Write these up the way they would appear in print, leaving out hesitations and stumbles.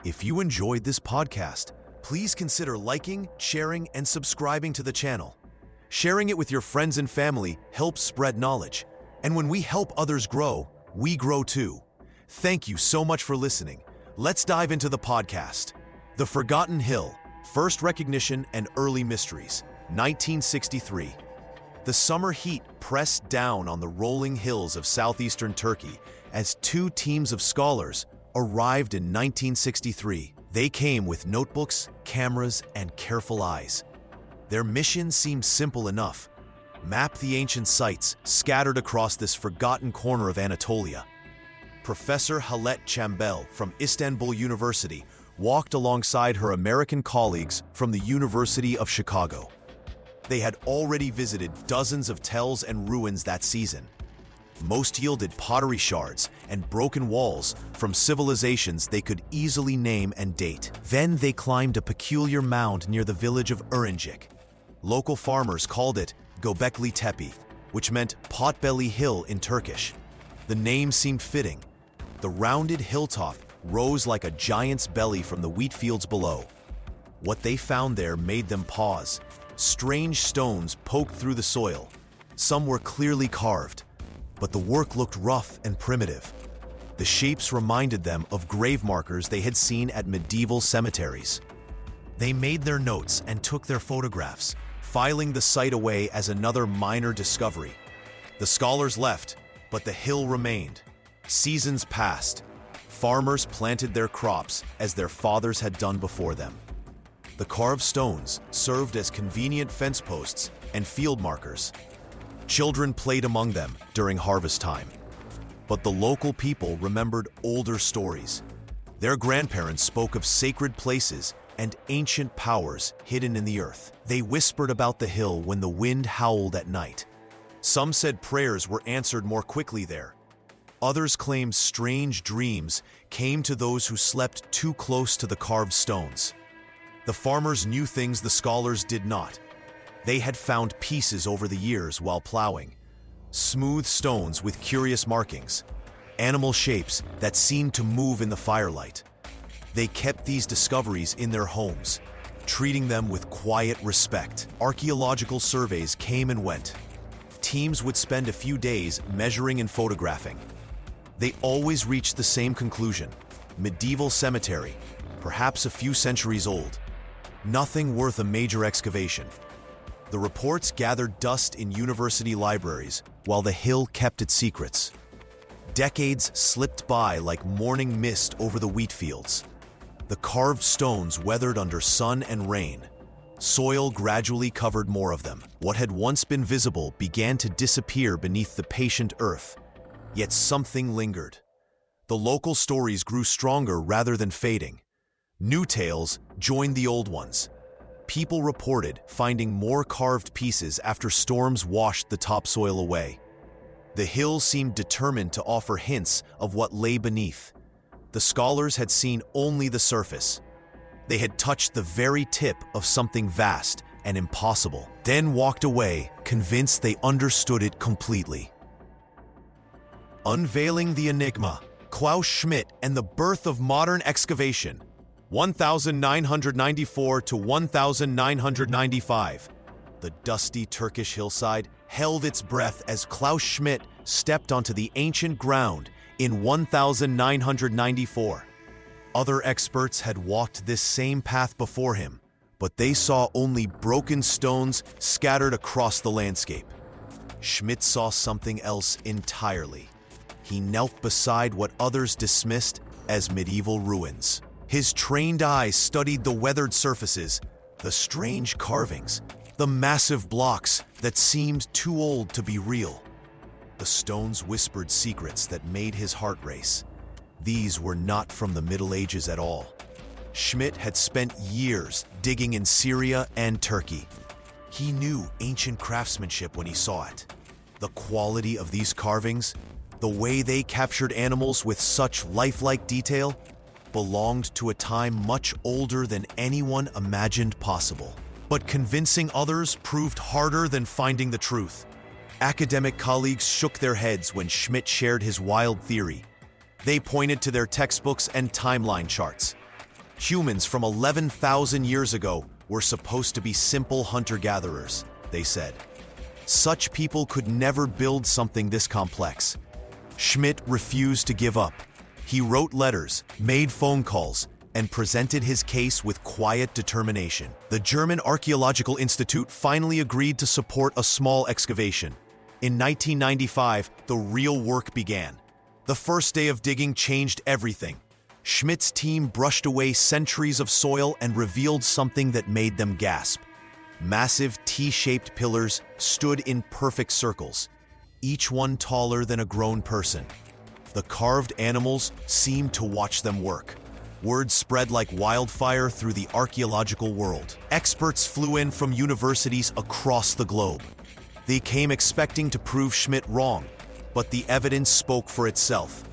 If you enjoyed this podcast, please consider liking, sharing, and subscribing to the channel. Sharing it with your friends and family helps spread knowledge. And when we help others grow, we grow too. Thank you so much for listening. Let's dive into the podcast. The Forgotten Hill, First Recognition and Early Mysteries, 1963. The summer heat pressed down on the rolling hills of southeastern Turkey as two teams of scholars arrived in 1963. They came with notebooks, cameras, and careful eyes. Their mission seemed simple enough: map the ancient sites scattered across this forgotten corner of Anatolia. Professor Halet Chambel from Istanbul University walked alongside her American colleagues from the University of Chicago. They had already visited dozens of tells and ruins that season. Most yielded pottery shards and broken walls from civilizations they could easily name and date. Then they climbed a peculiar mound near the village of Urincik. Local farmers called it Göbekli Tepe, which meant potbelly hill in Turkish. The name seemed fitting. The rounded hilltop rose like a giant's belly from the wheat fields below. What they found there made them pause. Strange stones poked through the soil. Some were clearly carved, but the work looked rough and primitive. The shapes reminded them of grave markers they had seen at medieval cemeteries. They made their notes and took their photographs, filing the site away as another minor discovery. The scholars left, but the hill remained. Seasons passed. Farmers planted their crops as their fathers had done before them. The carved stones served as convenient fence posts and field markers. Children played among them during harvest time. But the local people remembered older stories. Their grandparents spoke of sacred places and ancient powers hidden in the earth. They whispered about the hill when the wind howled at night. Some said prayers were answered more quickly there. Others claimed strange dreams came to those who slept too close to the carved stones. The farmers knew things the scholars did not. They had found pieces over the years while plowing. Smooth stones with curious markings. Animal shapes that seemed to move in the firelight. They kept these discoveries in their homes, treating them with quiet respect. Archaeological surveys came and went. Teams would spend a few days measuring and photographing. They always reached the same conclusion: medieval cemetery, perhaps a few centuries old. Nothing worth a major excavation. The reports gathered dust in university libraries while the hill kept its secrets. Decades slipped by like morning mist over the wheat fields. The carved stones weathered under sun and rain. Soil gradually covered more of them. What had once been visible began to disappear beneath the patient earth. Yet something lingered. The local stories grew stronger rather than fading. New tales joined the old ones. People reported finding more carved pieces after storms washed the topsoil away. The hill seemed determined to offer hints of what lay beneath. The scholars had seen only the surface. They had touched the very tip of something vast and impossible, then walked away, convinced they understood it completely. Unveiling the Enigma, Klaus Schmidt and the Birth of Modern Excavation, 1994 to 1995. The dusty Turkish hillside held its breath as Klaus Schmidt stepped onto the ancient ground in 1994. Other experts had walked this same path before him, but they saw only broken stones scattered across the landscape. Schmidt saw something else entirely. He knelt beside what others dismissed as medieval ruins. His trained eyes studied the weathered surfaces, the strange carvings, the massive blocks that seemed too old to be real. The stones whispered secrets that made his heart race. These were not from the Middle Ages at all. Schmidt had spent years digging in Syria and Turkey. He knew ancient craftsmanship when he saw it. The quality of these carvings, the way they captured animals with such lifelike detail, belonged to a time much older than anyone imagined possible. But convincing others proved harder than finding the truth. Academic colleagues shook their heads when Schmidt shared his wild theory. They pointed to their textbooks and timeline charts. Humans from 11,000 years ago were supposed to be simple hunter-gatherers, they said. Such people could never build something this complex. Schmidt refused to give up. He wrote letters, made phone calls, and presented his case with quiet determination. The German Archaeological Institute finally agreed to support a small excavation. In 1995, the real work began. The first day of digging changed everything. Schmidt's team brushed away centuries of soil and revealed something that made them gasp. Massive T-shaped pillars stood in perfect circles, each one taller than a grown person. The carved animals seemed to watch them work. Word spread like wildfire through the archaeological world. Experts flew in from universities across the globe. They came expecting to prove Schmidt wrong, but the evidence spoke for itself.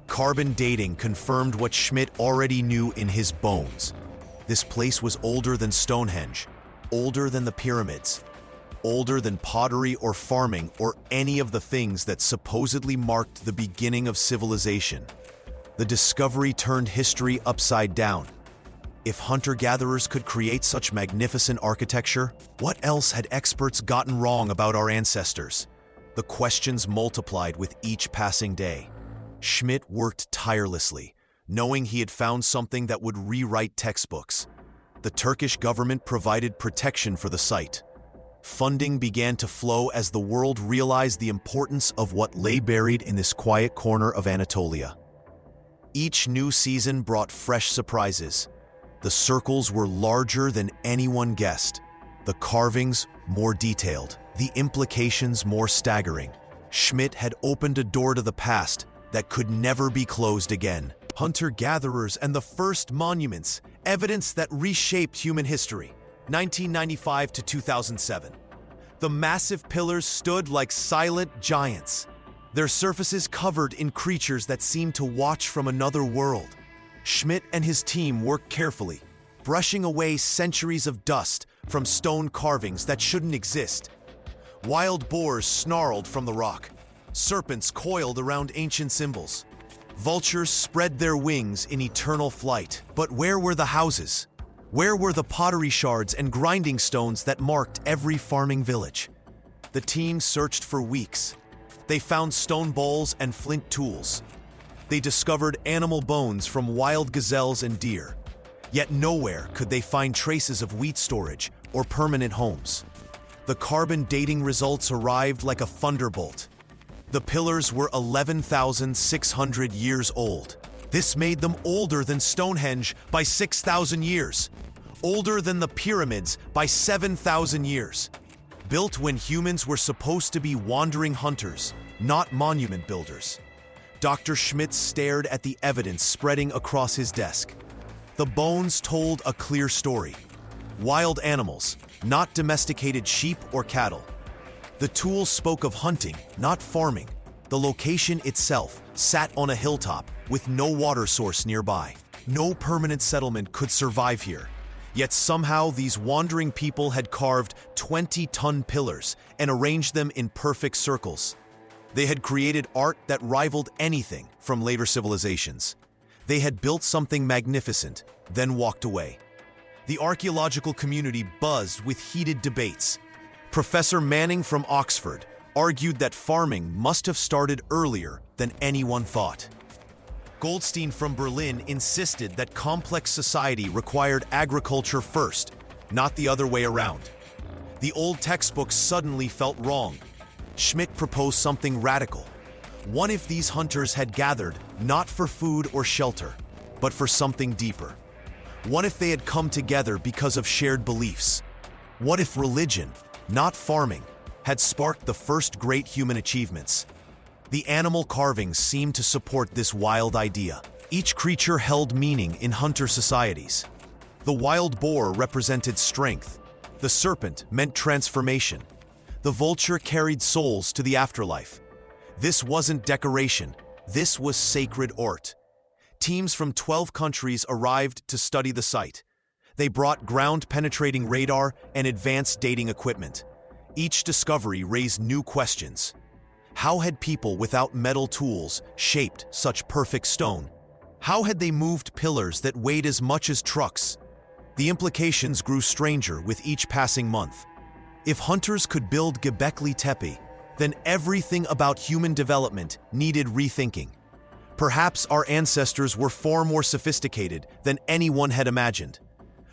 Carbon dating confirmed what Schmidt already knew in his bones. This place was older than Stonehenge, older than the pyramids, older than pottery or farming or any of the things that supposedly marked the beginning of civilization. The discovery turned history upside down. If hunter-gatherers could create such magnificent architecture, what else had experts gotten wrong about our ancestors? The questions multiplied with each passing day. Schmidt worked tirelessly, knowing he had found something that would rewrite textbooks. The Turkish government provided protection for the site. Funding began to flow as the world realized the importance of what lay buried in this quiet corner of Anatolia. Each new season brought fresh surprises. The circles were larger than anyone guessed, the carvings more detailed, the implications more staggering. Schmidt had opened a door to the past that could never be closed again. Hunter-gatherers and the first monuments, evidence that reshaped human history. 1995 to 2007. The massive pillars stood like silent giants, their surfaces covered in creatures that seemed to watch from another world. Schmidt and his team worked carefully, brushing away centuries of dust from stone carvings that shouldn't exist. Wild boars snarled from the rock. Serpents coiled around ancient symbols. Vultures spread their wings in eternal flight. But where were the houses? Where were the pottery shards and grinding stones that marked every farming village? The team searched for weeks. They found stone bowls and flint tools. They discovered animal bones from wild gazelles and deer. Yet nowhere could they find traces of wheat storage or permanent homes. The carbon dating results arrived like a thunderbolt. The pillars were 11,600 years old. This made them older than Stonehenge by 6,000 years, older than the pyramids by 7,000 years. Built when humans were supposed to be wandering hunters, not monument builders. Dr. Schmidt stared at the evidence spreading across his desk. The bones told a clear story. Wild animals, not domesticated sheep or cattle. The tools spoke of hunting, not farming. The location itself sat on a hilltop with no water source nearby. No permanent settlement could survive here. Yet somehow these wandering people had carved 20-ton pillars and arranged them in perfect circles. They had created art that rivaled anything from later civilizations. They had built something magnificent, then walked away. The archaeological community buzzed with heated debates. Professor Manning from Oxford argued that farming must have started earlier than anyone thought. Goldstein from Berlin insisted that complex society required agriculture first, not the other way around. The old textbooks suddenly felt wrong. Schmidt proposed something radical. What if these hunters had gathered not for food or shelter, but for something deeper? What if they had come together because of shared beliefs? What if religion, not farming, had sparked the first great human achievements? The animal carvings seemed to support this wild idea. Each creature held meaning in hunter societies. The wild boar represented strength. The serpent meant transformation. The vulture carried souls to the afterlife. This wasn't decoration. This was sacred art. Teams from 12 countries arrived to study the site. They brought ground-penetrating radar and advanced dating equipment. Each discovery raised new questions. How had people without metal tools shaped such perfect stone? How had they moved pillars that weighed as much as trucks? The implications grew stranger with each passing month. If hunters could build Göbekli Tepe, then everything about human development needed rethinking. Perhaps our ancestors were far more sophisticated than anyone had imagined.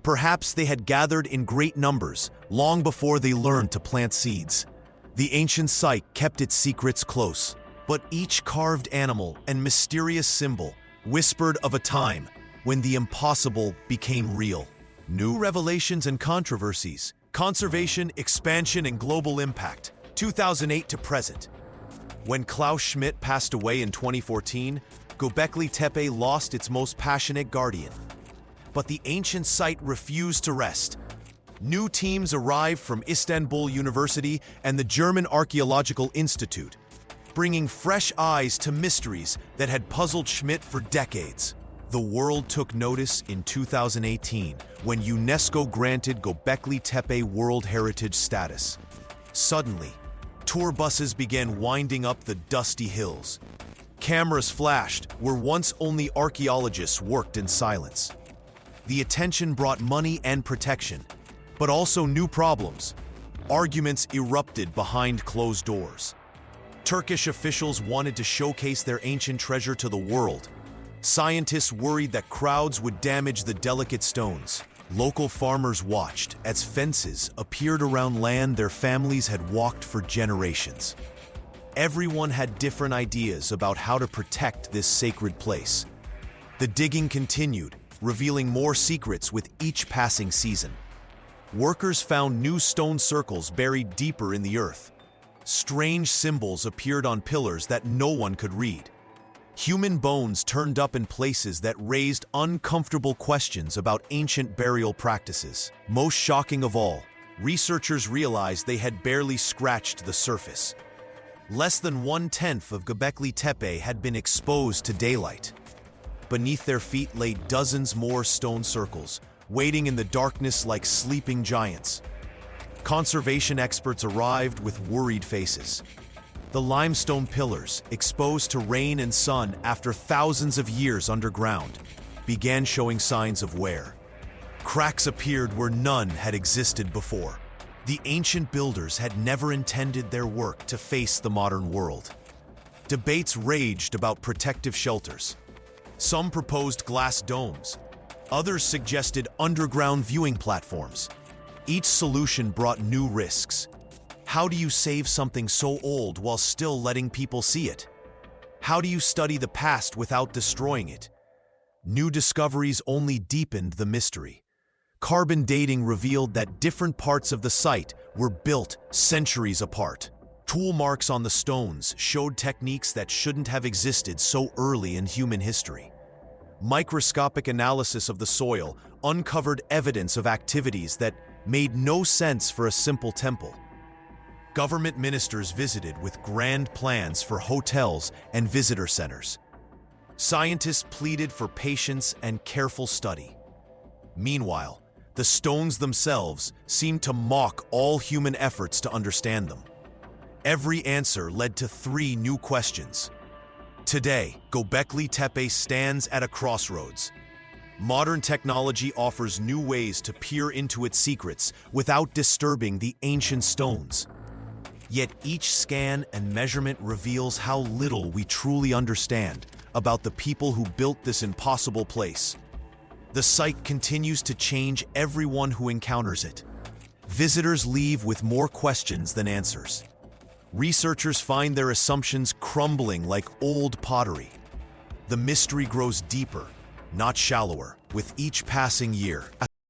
Perhaps they had gathered in great numbers long before they learned to plant seeds. The ancient site kept its secrets close, but each carved animal and mysterious symbol whispered of a time when the impossible became real. New revelations and controversies, conservation, expansion, and global impact, 2008 to present. When Klaus Schmidt passed away in 2014, Göbekli Tepe lost its most passionate guardian. But the ancient site refused to rest. New teams arrived from Istanbul University and the German Archaeological Institute, bringing fresh eyes to mysteries that had puzzled Schmidt for decades. The world took notice in 2018 when UNESCO granted Göbekli Tepe World Heritage status. Suddenly, tour buses began winding up the dusty hills. Cameras flashed where once only archaeologists worked in silence. The attention brought money and protection, but also new problems. Arguments erupted behind closed doors. Turkish officials wanted to showcase their ancient treasure to the world. Scientists worried that crowds would damage the delicate stones. Local farmers watched as fences appeared around land their families had walked for generations. Everyone had different ideas about how to protect this sacred place. The digging continued, revealing more secrets with each passing season. Workers found new stone circles buried deeper in the earth. Strange symbols appeared on pillars that no one could read. Human bones turned up in places that raised uncomfortable questions about ancient burial practices. Most shocking of all, researchers realized they had barely scratched the surface. Less than 1/10 of Göbekli Tepe had been exposed to daylight. Beneath their feet lay dozens more stone circles, waiting in the darkness like sleeping giants. Conservation experts arrived with worried faces. The limestone pillars, exposed to rain and sun after thousands of years underground, began showing signs of wear. Cracks appeared where none had existed before. The ancient builders had never intended their work to face the modern world. Debates raged about protective shelters. Some proposed glass domes. Others suggested underground viewing platforms. Each solution brought new risks. How do you save something so old while still letting people see it? How do you study the past without destroying it? New discoveries only deepened the mystery. Carbon dating revealed that different parts of the site were built centuries apart. Tool marks on the stones showed techniques that shouldn't have existed so early in human history. Microscopic analysis of the soil uncovered evidence of activities that made no sense for a simple temple. Government ministers visited with grand plans for hotels and visitor centers. Scientists pleaded for patience and careful study. Meanwhile, the stones themselves seemed to mock all human efforts to understand them. Every answer led to 3 new questions. Today, Göbekli Tepe stands at a crossroads. Modern technology offers new ways to peer into its secrets without disturbing the ancient stones. Yet each scan and measurement reveals how little we truly understand about the people who built this impossible place. The site continues to change everyone who encounters it. Visitors leave with more questions than answers. Researchers find their assumptions crumbling like old pottery. The mystery grows deeper, not shallower, with each passing year.